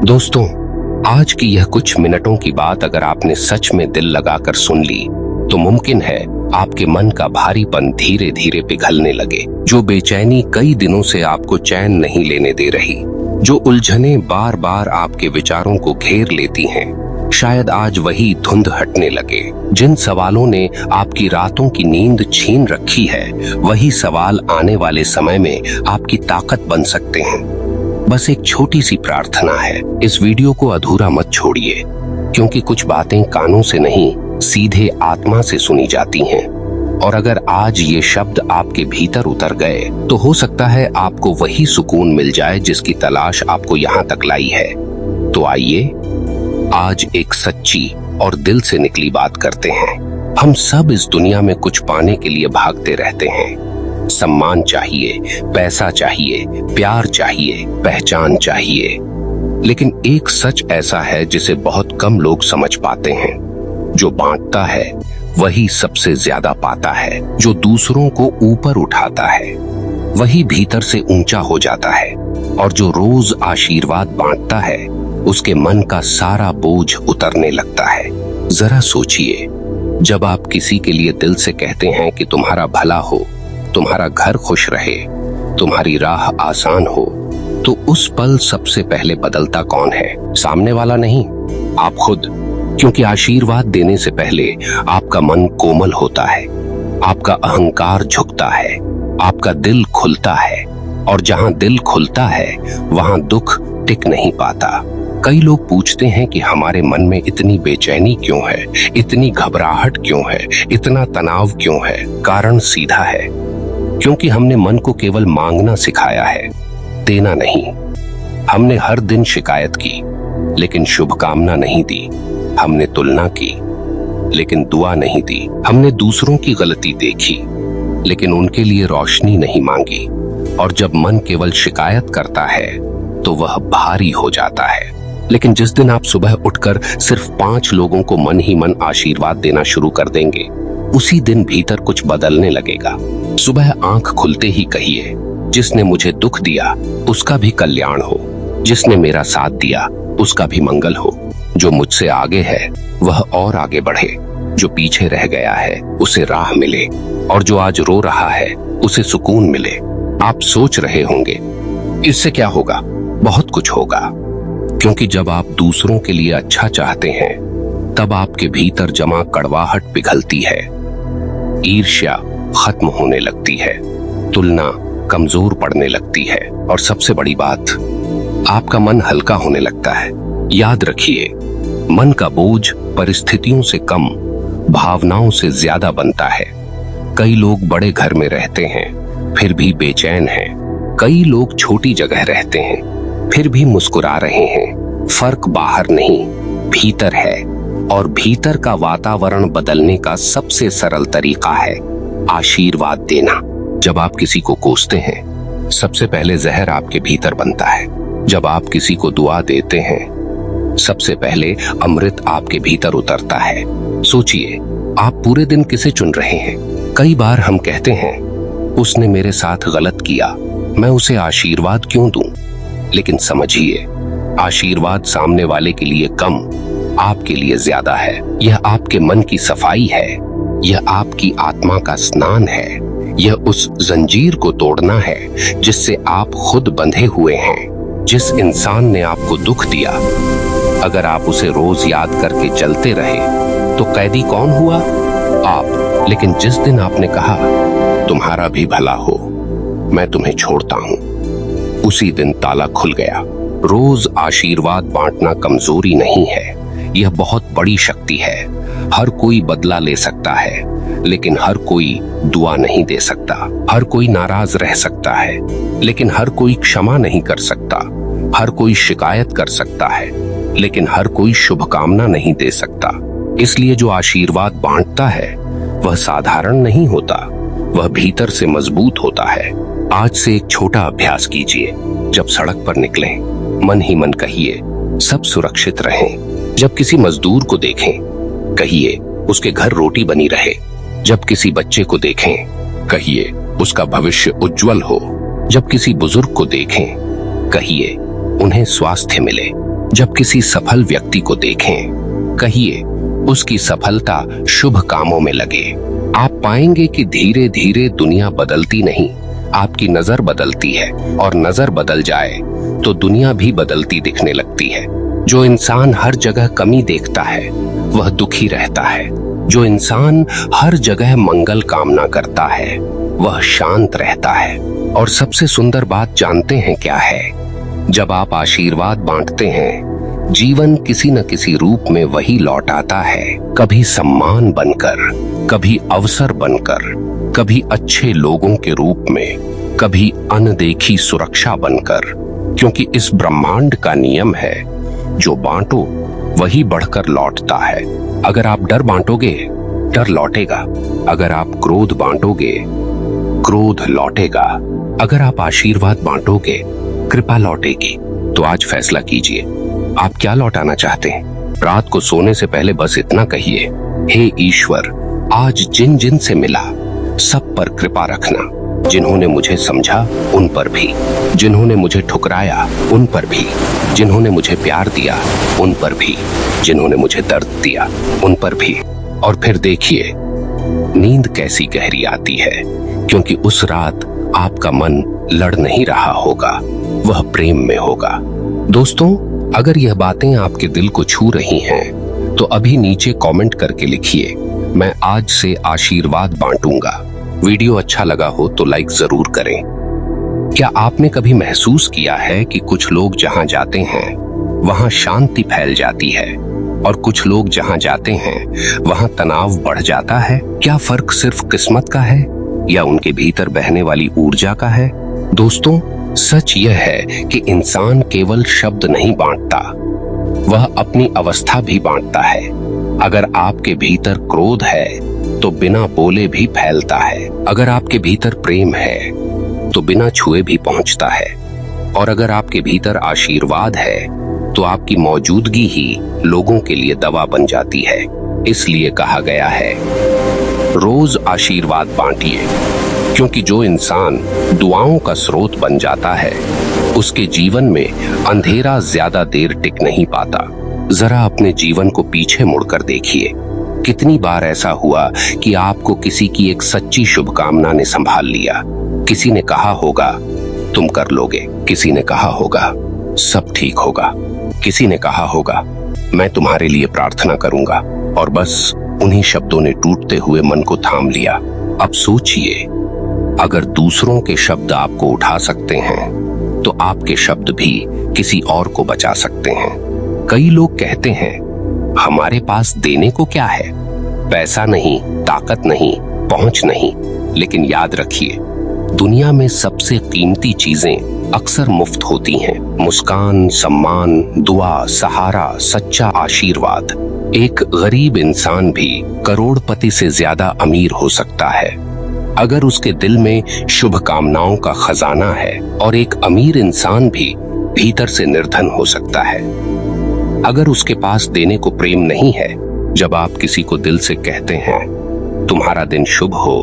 दोस्तों, आज की यह कुछ मिनटों की बात अगर आपने सच में दिल लगाकर सुन ली तो मुमकिन है आपके मन का भारीपन धीरे धीरे पिघलने लगे। जो बेचैनी कई दिनों से आपको चैन नहीं लेने दे रही, जो उलझने बार बार आपके विचारों को घेर लेती हैं, शायद आज वही धुंध हटने लगे। जिन सवालों ने आपकी रातों की नींद छीन रखी है, वही सवाल आने वाले समय में आपकी ताकत बन सकते हैं। बस एक छोटी सी प्रार्थना है, इस वीडियो को अधूरा मत छोड़िए, क्योंकि कुछ बातें कानों से नहीं सीधे आत्मा से सुनी जाती हैं। और अगर आज ये शब्द आपके भीतर उतर गए तो हो सकता है आपको वही सुकून मिल जाए जिसकी तलाश आपको यहाँ तक लाई है। तो आइए आज एक सच्ची और दिल से निकली बात करते हैं। हम सब इस दुनिया में कुछ पाने के लिए भागते रहते हैं। सम्मान चाहिए, पैसा चाहिए, प्यार चाहिए, पहचान चाहिए, लेकिन एक सच ऐसा है जिसे बहुत कम लोग समझ पाते हैं। जो बांटता है वही सबसे ज्यादा पाता है। जो दूसरों को ऊपर उठाता है वही भीतर से ऊंचा हो जाता है। और जो रोज आशीर्वाद बांटता है उसके मन का सारा बोझ उतरने लगता है। जरा सोचिए, जब आप किसी के लिए दिल से कहते हैं कि तुम्हारा भला हो, तुम्हारा घर खुश रहे, तुम्हारी राह आसान हो, तो उस पल सबसे पहले बदलता कौन है? सामने वाला नहीं, आप खुद। क्योंकि आशीर्वाद देने से पहले आपका मन कोमल होता है, आपका अहंकार झुकता है, आपका दिल खुलता है। और जहां दिल खुलता है वहां दुख टिक नहीं पाता। कई लोग पूछते हैं कि हमारे मन में इतनी बेचैनी क्यों है, इतनी घबराहट क्यों है, इतना तनाव क्यों है? कारण सीधा है, क्योंकि हमने मन को केवल मांगना सिखाया है, देना नहीं। हमने हर दिन शिकायत की लेकिन शुभकामना नहीं दी। हमने तुलना की लेकिन दुआ नहीं दी। हमने दूसरों की गलती देखी लेकिन उनके लिए रोशनी नहीं मांगी। और जब मन केवल शिकायत करता है तो वह भारी हो जाता है। लेकिन जिस दिन आप सुबह उठकर सिर्फ 5 लोगों को मन ही मन आशीर्वाद देना शुरू कर देंगे, उसी दिन भीतर कुछ बदलने लगेगा। सुबह आंख खुलते ही कहिए, जिसने मुझे दुख दिया उसका भी कल्याण हो, जिसने मेरा साथ दिया उसका भी मंगल हो। जो मुझसे आगे है वह और आगे बढ़े, जो पीछे रह गया है उसे राह मिले, और जो आज रो रहा है उसे सुकून मिले। आप सोच रहे होंगे इससे क्या होगा? बहुत कुछ होगा, क्योंकि जब आप दूसरों के लिए अच्छा चाहते हैं तब आपके भीतर जमा कड़वाहट पिघलती है, ईर्ष्या खत्म होने लगती है, तुलना कमजोर पड़ने लगती है, और सबसे बड़ी बात, आपका मन हल्का होने लगता है। याद रखिए, मन का बोझ परिस्थितियों से कम, भावनाओं से ज्यादा बनता है। कई लोग बड़े घर में रहते हैं फिर भी बेचैन हैं। कई लोग छोटी जगह रहते हैं फिर भी मुस्कुरा रहे हैं। फर्क बाहर नहीं, भीतर है। और भीतर का वातावरण बदलने का सबसे सरल तरीका है आशीर्वाद देना। जब आप किसी को कोसते हैं, सबसे पहले जहर आपके भीतर बनता है। जब आप किसी को दुआ देते हैं, सबसे पहले अमृत आपके भीतर उतरता है। सोचिए, आप पूरे दिन किसे चुन रहे हैं? कई बार हम कहते हैं, उसने मेरे साथ गलत किया, मैं उसे आशीर्वाद क्यों दूं? लेकिन समझिए, आशीर्वाद सामने वाले के लिए कम, आपके लिए ज्यादा है। यह आपके मन की सफाई है, यह आपकी आत्मा का स्नान है, यह उस जंजीर को तोड़ना है जिससे आप खुद बंधे हुए हैं। जिस इंसान ने आपको दुख दिया, अगर आप उसे रोज याद करके चलते रहे तो कैदी कौन हुआ? आप। लेकिन जिस दिन आपने कहा, तुम्हारा भी भला हो, मैं तुम्हें छोड़ता हूं, उसी दिन ताला खुल गया। रोज आशीर्वाद बांटना कमजोरी नहीं है, यह बहुत बड़ी शक्ति है। हर कोई बदला ले सकता है, लेकिन हर कोई दुआ नहीं दे सकता। हर कोई नाराज रह सकता है, लेकिन हर कोई क्षमा नहीं कर सकता। हर कोई शिकायत कर सकता है, लेकिन हर कोई शुभकामना नहीं दे सकता। इसलिए जो आशीर्वाद बांटता है वह साधारण नहीं होता, वह भीतर से मजबूत होता है। आज से एक छोटा अभ्यास कीजिए। जब सड़क पर निकलें, मन ही मन कहिए, सब सुरक्षित रहें। जब किसी मजदूर को देखें, कहिए, उसके घर रोटी बनी रहे। जब किसी बच्चे को देखें, कहिए, उसका भविष्य उज्जवल हो। जब किसी बुजुर्ग को देखें, कहिए, उन्हें स्वास्थ्य मिले। जब किसी सफल व्यक्ति को देखें, कहिए उसकी सफलता शुभ कामों में लगे। आप पाएंगे कि धीरे धीरे दुनिया बदलती नहीं, आपकी नजर बदलती है, और नजर बदल जाए तो दुनिया भी बदलती दिखने लगती है। जो इंसान हर जगह कमी देखता है वह दुखी रहता है। जो इंसान हर जगह मंगल कामना करता है वह शांत रहता है। और सबसे सुंदर बात जानते हैं क्या है? जब आप आशीर्वाद बांटते हैं, जीवन किसी न किसी रूप में वही लौट आता है। कभी सम्मान बनकर, कभी अवसर बनकर, कभी अच्छे लोगों के रूप में, कभी अनदेखी सुरक्षा बनकर। क्योंकि इस ब्रह्मांड का नियम है, जो बांटो वही बढ़कर लौटता है। अगर आप डर बांटोगे, डर लौटेगा। अगर आप क्रोध बांटोगे, क्रोध लौटेगा। अगर आप आशीर्वाद बांटोगे, कृपा लौटेगी। तो आज फैसला कीजिए, आप क्या लौटाना चाहते हैं? रात को सोने से पहले बस इतना कहिए, हे ईश्वर, आज जिन जिन से मिला सब पर कृपा रखना। जिन्होंने मुझे समझा उन पर भी, जिन्होंने मुझे ठुकराया उन पर भी, जिन्होंने मुझे प्यार दिया उन पर भी, जिन्होंने मुझे दर्द दिया उन पर भी। और फिर देखिए नींद कैसी गहरी आती है, क्योंकि उस रात आपका मन लड़ नहीं रहा होगा, वह प्रेम में होगा। दोस्तों, अगर यह बातें आपके दिल को छू रही हैं, तो अभी नीचे कमेंट करके लिखिए, मैं आज से आशीर्वाद बांटूंगा। वीडियो अच्छा लगा हो तो लाइक जरूर करें। क्या आपने कभी महसूस किया है कि कुछ लोग जहां जाते हैं वहां शांति फैल जाती है, और कुछ लोग जहां जाते हैं वहां तनाव बढ़ जाता है? क्या फर्क सिर्फ किस्मत का है या उनके भीतर बहने वाली ऊर्जा का है? दोस्तों, सच यह है कि इंसान केवल शब्द नहीं बांटता, वह अपनी अवस्था भी बांटता है। अगर आपके भीतर क्रोध है तो बिना बोले भी फैलता है। अगर आपके भीतर प्रेम है तो बिना छुए भी पहुंचता है। और अगर आपके भीतर आशीर्वाद है तो आपकी मौजूदगी ही लोगों के लिए दवा बन जाती है। इसलिए कहा गया है, रोज आशीर्वाद बांटिए, क्योंकि जो इंसान दुआओं का स्रोत बन जाता है उसके जीवन में अंधेरा ज्यादा देर टिक नहीं पाता। जरा अपने जीवन को पीछे मुड़कर देखिए, कितनी बार ऐसा हुआ कि आपको किसी की एक सच्ची शुभकामना ने संभाल लिया। किसी ने कहा होगा तुम कर लोगे, किसी ने कहा होगा सब ठीक होगा, किसी ने कहा होगा मैं तुम्हारे लिए प्रार्थना करूंगा, और बस उन्हीं शब्दों ने टूटते हुए मन को थाम लिया। अब सोचिए, अगर दूसरों के शब्द आपको उठा सकते हैं तो आपके शब्द भी किसी और को बचा सकते हैं। कई लोग कहते हैं हमारे पास देने को क्या है, पैसा नहीं, ताकत नहीं, पहुंच नहीं। लेकिन याद रखिए, दुनिया में सबसे कीमती चीजें अक्सर मुफ्त होती हैं। मुस्कान, सम्मान, दुआ, सहारा, सच्चा आशीर्वाद। एक गरीब इंसान भी करोड़पति से ज्यादा अमीर हो सकता है अगर उसके दिल में शुभकामनाओं का खजाना है, और एक अमीर इंसान भी भीतर से निर्धन हो सकता है अगर उसके पास देने को प्रेम नहीं है। जब आप किसी को दिल से कहते हैं तुम्हारा दिन शुभ हो,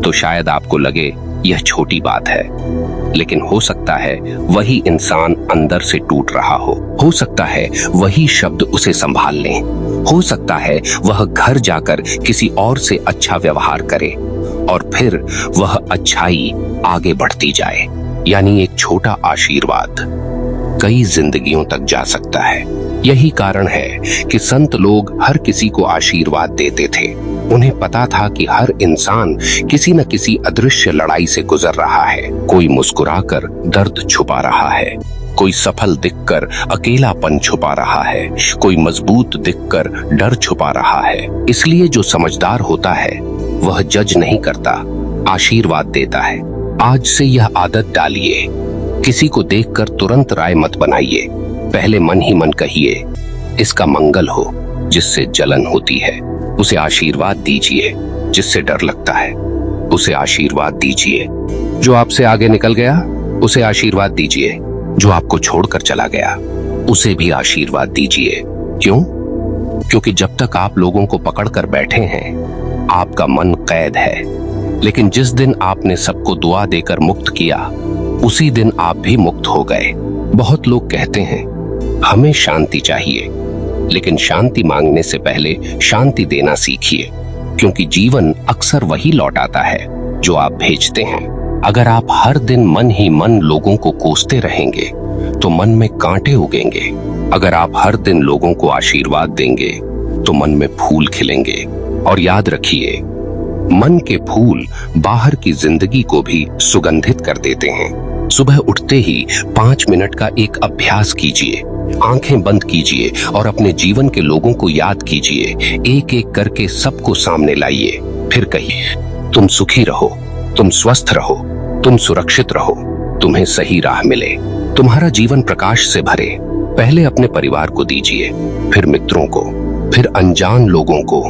तो शायद आपको लगे यह छोटी बात है, लेकिन हो सकता है वही इंसान अंदर से टूट रहा हो सकता है वही शब्द उसे संभाल लें, हो सकता है वह घर जाकर किसी और से अच्छा व्यवहार करे, और फिर वह अच्छाई आगे बढ़ती जाए। यानी एक छोटा आशीर्वाद कई जिंदगियों तक जा सकता है। यही कारण है कि संत लोग हर किसी को आशीर्वाद देते थे। उन्हें पता था कि हर इंसान किसी न किसी अदृश्य लड़ाई से गुजर रहा है। कोई मुस्कुराकर दर्द छुपा रहा है, कोई सफल दिखकर अकेलापन छुपा रहा है, कोई मजबूत दिखकर डर छुपा रहा है। इसलिए जो समझदार होता है वह जज नहीं करता, आशीर्वाद देता है। आज से यह आदत डालिए, किसी को देखकर तुरंत राय मत बनाइए। पहले मन ही मन कहिए इसका मंगल हो। जिससे जलन होती है उसे आशीर्वाद दीजिए, जिससे डर लगता है उसे आशीर्वाद दीजिए, जो आपसे आगे निकल गया उसे आशीर्वाद दीजिए, जो आपको छोड़कर चला गया उसे भी आशीर्वाद दीजिए। क्यों? क्योंकि जब तक आप लोगों को पकड़कर बैठे हैं आपका मन कैद है, लेकिन जिस दिन आपने सबको दुआ देकर मुक्त किया उसी दिन आप भी मुक्त हो गए। बहुत लोग कहते हैं हमें शांति चाहिए, लेकिन शांति मांगने से पहले शांति देना सीखिए, क्योंकि जीवन अक्सर वही लौटाता है जो आप भेजते हैं। अगर आप हर दिन मन ही मन लोगों को कोसते रहेंगे तो मन में कांटे उगेंगे। अगर आप हर दिन लोगों को आशीर्वाद देंगे तो मन में फूल खिलेंगे। और याद रखिए, मन के फूल बाहर की जिंदगी को भी सुगंधित कर देते हैं। सुबह उठते ही 5 मिनट का एक अभ्यास कीजिए। आंखें बंद कीजिए और अपने जीवन के लोगों को याद कीजिए। एक एक करके सबको सामने लाइए। फिर कहिए, तुम सुखी रहो, तुम स्वस्थ रहो, तुम सुरक्षित रहो, तुम्हें सही राह मिले, तुम्हारा जीवन प्रकाश से भरे। पहले अपने परिवार को दीजिए, फिर मित्रों को, फिर अनजान लोगों को,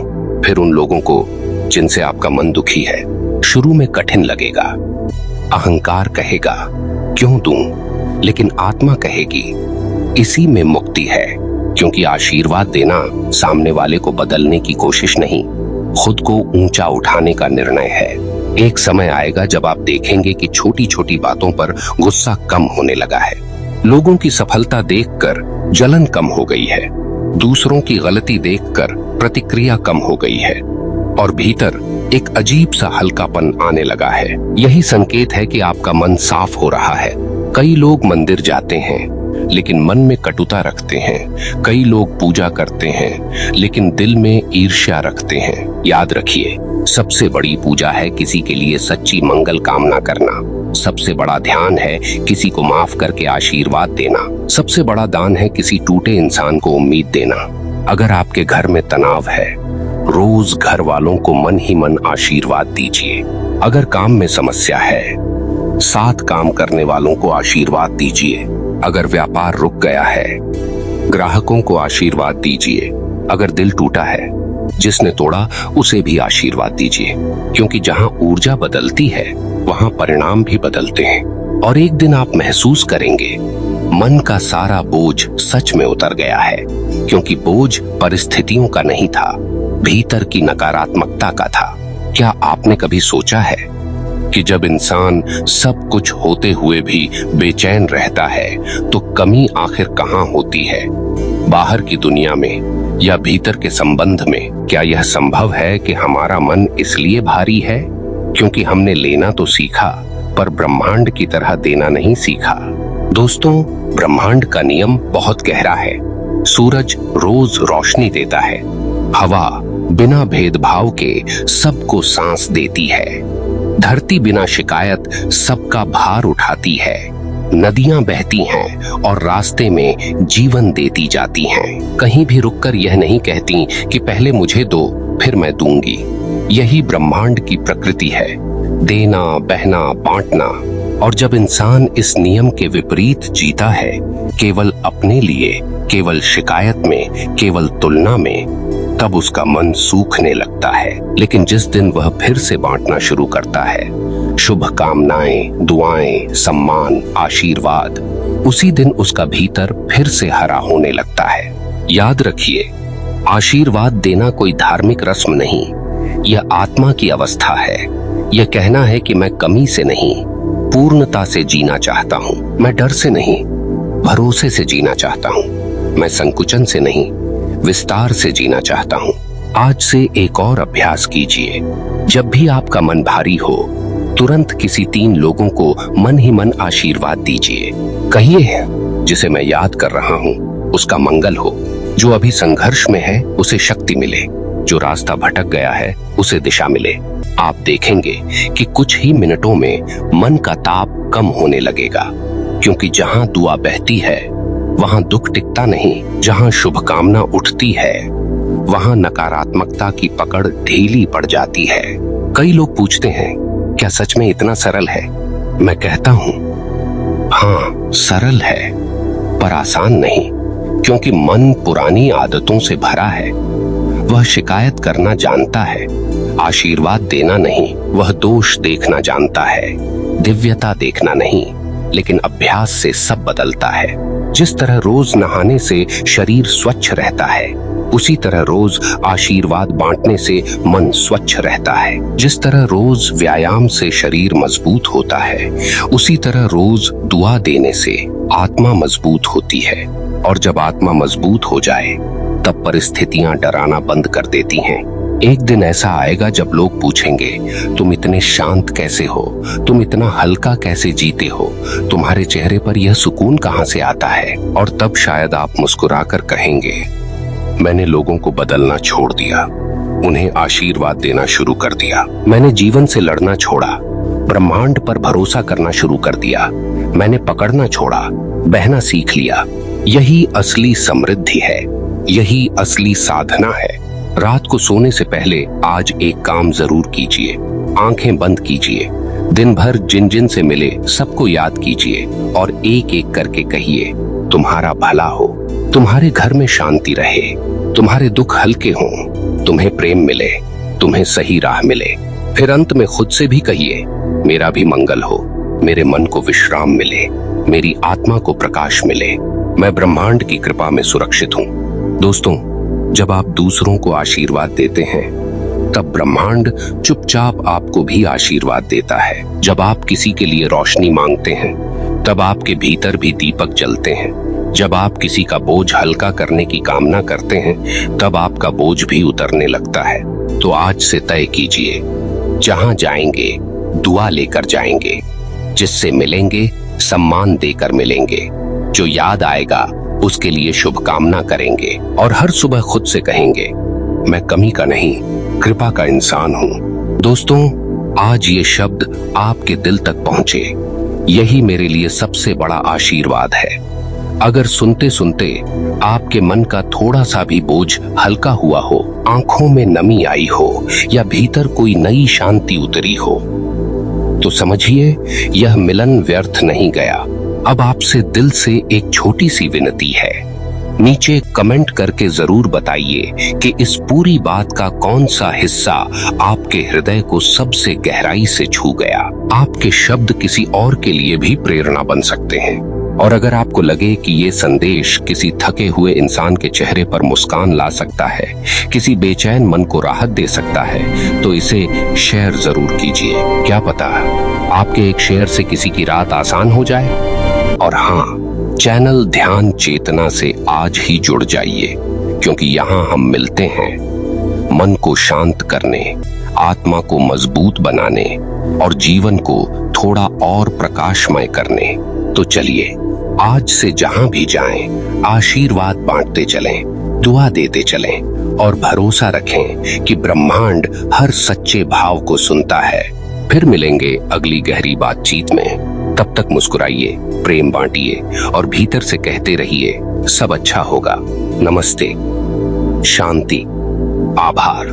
फिर उन लोगों को जिनसे आपका मन दुखी है। शुरू में कठिन लगेगा। अहंकार कहेगा क्यों दूं, लेकिन आत्मा कहेगी इसी में मुक्ति है। क्योंकि आशीर्वाद देना सामने वाले को बदलने की कोशिश नहीं, खुद को ऊंचा उठाने का निर्णय है। एक समय आएगा जब आप देखेंगे कि छोटी छोटी बातों पर गुस्सा कम होने लगा है। लोगों की सफलता देखकर जलन कम हो गई है। दूसरों की गलती देखकर प्रतिक्रिया कम हो गई है। और भीतर एक अजीब सा हल्कापन आने लगा है। यही संकेत है कि आपका मन साफ हो रहा है। कई लोग मंदिर जाते हैं लेकिन मन में कटुता रखते हैं। कई लोग पूजा करते हैं लेकिन दिल में ईर्ष्या रखते हैं। याद रखिए, सबसे बड़ी पूजा है किसी के लिए सच्ची मंगल कामना करना। सबसे बड़ा ध्यान है किसी को माफ करके आशीर्वाद देना। सबसे बड़ा दान है किसी टूटे इंसान को उम्मीद देना। अगर आपके घर में तनाव है, रोज घर वालों को मन ही मन आशीर्वाद दीजिए। अगर काम में समस्या है, साथ काम करने वालों को आशीर्वाद दीजिए। अगर व्यापार रुक गया है, ग्राहकों को आशीर्वाद दीजिए। अगर दिल टूटा है, जिसने तोड़ा उसे भी आशीर्वाद दीजिए। क्योंकि जहां ऊर्जा बदलती है वहां परिणाम भी बदलते हैं। और एक दिन आप महसूस करेंगे मन का सारा बोझ सच में उतर गया है। क्योंकि बोझ परिस्थितियों का नहीं था, भीतर की नकारात्मकता का था। क्या आपने कभी सोचा है कि जब इंसान सब कुछ होते हुए भी बेचैन रहता है तो कमी आखिर कहाँ होती है? बाहर की दुनिया में या भीतर के संबंध में? क्या यह संभव है कि हमारा मन इसलिए भारी है क्योंकि हमने लेना तो सीखा पर ब्रह्मांड की तरह देना नहीं सीखा? दोस्तों, ब्रह्मांड का नियम बहुत गहरा है। सूरज रोज रोशनी देता है। हवा बिना भेदभाव के सबको सांस देती है। धरती बिना शिकायत सबका भार उठाती है। नदियां बहती हैं और रास्ते में जीवन देती जाती हैं। कहीं भी रुककर यह नहीं कहती कि पहले मुझे दो फिर मैं दूंगी। यही ब्रह्मांड की प्रकृति है, देना, बहना, बांटना। और जब इंसान इस नियम के विपरीत जीता है, केवल अपने लिए, केवल शिकायत में, केवल तुलना में, तब उसका मन सूखने लगता है। लेकिन जिस दिन वह फिर से बांटना शुरू करता है, शुभकामनाएं, दुआएं, सम्मान, आशीर्वाद, उसी दिन उसका भीतर फिर से हरा होने लगता है। याद रखिए, आशीर्वाद देना कोई धार्मिक रस्म नहीं, यह आत्मा की अवस्था है। यह कहना है कि मैं कमी से नहीं, पूर्णता से जीना चाहता हूँ। मैं डर से नहीं, भरोसे से जीना चाहता हूँ। मैं संकुचन से नहीं, विस्तार से जीना चाहता हूँ। आज से एक और अभ्यास कीजिए। जब भी आपका मन भारी हो, तुरंत किसी 3 लोगों को मन ही मन आशीर्वाद दीजिए। कहिए, जिसे मैं याद कर रहा हूँ उसका मंगल हो, जो अभी संघर्ष में है उसे शक्ति मिले, जो रास्ता भटक गया है उसे दिशा मिले। आप देखेंगे कि कुछ ही मिनटों में मन का ताप कम होने लगेगा। क्योंकि जहां दुआ बहती है वहां दुख टिकता नहीं। जहां शुभकामना उठती है वहां नकारात्मकता की पकड़ ढीली पड़ जाती है। कई लोग पूछते हैं, क्या सच में इतना सरल है? मैं कहता हूं, हाँ, सरल है पर आसान नहीं। क्योंकि मन पुरानी आदतों से भरा है। वह शिकायत करना जानता है, आशीर्वाद देना नहीं। वह दोष देखना जानता है, दिव्यता देखना नहीं। लेकिन अभ्यास से सब बदलता है। जिस तरह रोज नहाने से शरीर स्वच्छ रहता है, उसी तरह रोज आशीर्वाद बांटने से मन स्वच्छ रहता है। जिस तरह रोज व्यायाम से शरीर मजबूत होता है, उसी तरह रोज दुआ देने से आत्मा मजबूत होती है। और जब आत्मा मजबूत हो जाए तब परिस्थितियां डराना बंद कर देती हैं। एक दिन ऐसा आएगा जब लोग पूछेंगे, तुम इतने शांत कैसे हो, तुम इतना हल्का कैसे जीते हो, तुम्हारे चेहरे पर यह सुकून कहां से आता है। और तब शायद आप मुस्कुराकर कहेंगे, मैंने लोगों को बदलना छोड़ दिया, उन्हें आशीर्वाद देना शुरू कर दिया। मैंने जीवन से लड़ना छोड़ा, ब्रह्मांड पर भरोसा करना शुरू कर दिया। मैंने पकड़ना छोड़ा, बहना सीख लिया। यही असली समृद्धि है, यही असली साधना है। रात को सोने से पहले आज एक काम जरूर कीजिए। आंखें बंद कीजिए, दिन भर जिन जिन से मिले सबको याद कीजिए और एक एक करके कहिए, तुम्हारा भला हो, तुम्हारे घर में शांति रहे, तुम्हारे दुख हल्के हों, तुम्हें प्रेम मिले, तुम्हें सही राह मिले। फिर अंत में खुद से भी कहिए, मेरा भी मंगल हो, मेरे मन को विश्राम मिले, मेरी आत्मा को प्रकाश मिले, मैं ब्रह्मांड की कृपा में सुरक्षित हूँ। दोस्तों, जब आप दूसरों को आशीर्वाद देते हैं तब ब्रह्मांड चुपचाप आपको भी आशीर्वाद देता है। जब आप किसी के लिए रोशनी मांगते हैं तब आपके भीतर भी दीपक जलते हैं। जब आप किसी का बोझ हल्का करने की कामना करते हैं तब आपका बोझ भी उतरने लगता है। तो आज से तय कीजिए, जहां जाएंगे दुआ लेकर जाएंगे, जिससे मिलेंगे सम्मान देकर मिलेंगे, जो याद आएगा उसके लिए शुभकामना करेंगे और हर सुबह खुद से कहेंगे, मैं कमी का नहीं, कृपा का इंसान हूँ। दोस्तों, आज ये शब्द आपके दिल तक पहुंचे, यही मेरे लिए सबसे बड़ा आशीर्वाद है। अगर सुनते सुनते आपके मन का थोड़ा सा भी बोझ हल्का हुआ हो, आंखों में नमी आई हो या भीतर कोई नई शांति उतरी हो, तो समझिए यह मिलन व्यर्थ नहीं गया। अब आपसे दिल से एक छोटी सी विनती है, नीचे कमेंट करके जरूर बताइए कि इस पूरी बात का कौन सा हिस्सा आपके हृदय को सबसे गहराई से छू गया। आपके शब्द किसी और के लिए भी प्रेरणा बन सकते हैं। और अगर आपको लगे कि ये संदेश किसी थके हुए इंसान के चेहरे पर मुस्कान ला सकता है, किसी बेचैन मन को राहत दे सकता है, तो इसे शेयर जरूर कीजिए। क्या पता आपके एक शेयर से किसी की रात आसान हो जाए। और हाँ, चैनल ध्यान चेतना से आज ही जुड़ जाइए, क्योंकि यहाँ हम मिलते हैं मन को शांत करने, आत्मा को मजबूत बनाने और जीवन को थोड़ा और प्रकाशमय करने। तो चलिए, आज से जहां भी जाएं, आशीर्वाद बांटते चलें, दुआ देते चलें और भरोसा रखें कि ब्रह्मांड हर सच्चे भाव को सुनता है। फिर मिलेंगे अगली गहरी बातचीत में। तब तक मुस्कुराइए, प्रेम बांटिए और भीतर से कहते रहिए, सब अच्छा होगा। नमस्ते, शांति, आभार।